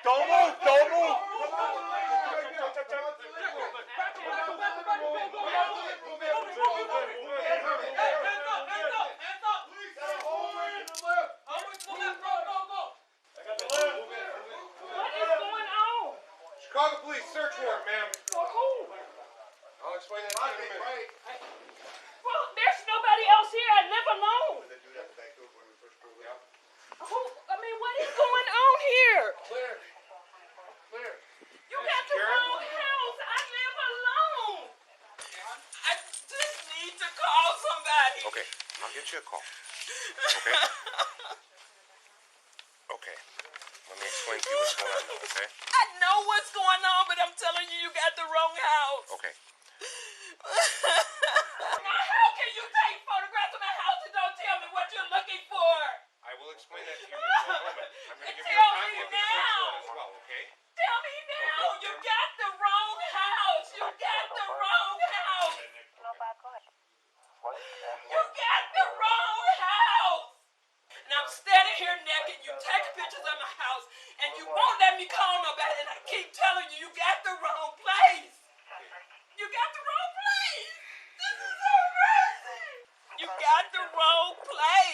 Don't move! Don't move! Chicago police, search warrant, ma'am. For who? I'll explain that to you in a minute. Well, there's nobody else here. I live alone. Who? I mean, what is going on here? Clear. Clear. You got the wrong house. I live alone. I just need to call somebody. Okay, I'll get you a call. Okay? Okay. Let me explain to you what's going on now, okay? I know what's going on, but I'm telling you, you got the wrong house. Okay. Now, how can you take photographs of my house and don't tell me what you're looking for? I will explain that to you in a moment. I'm going to give you a Tell copy me of the search now. warrant as well, okay? Tell me now. You got the wrong house. You got the wrong house. You got the wrong house. And I'm standing here naked. You take pictures of my house, and you won't let me call nobody. And I keep telling you, you got the wrong place. You got the wrong place. This is so crazy. You got the wrong place.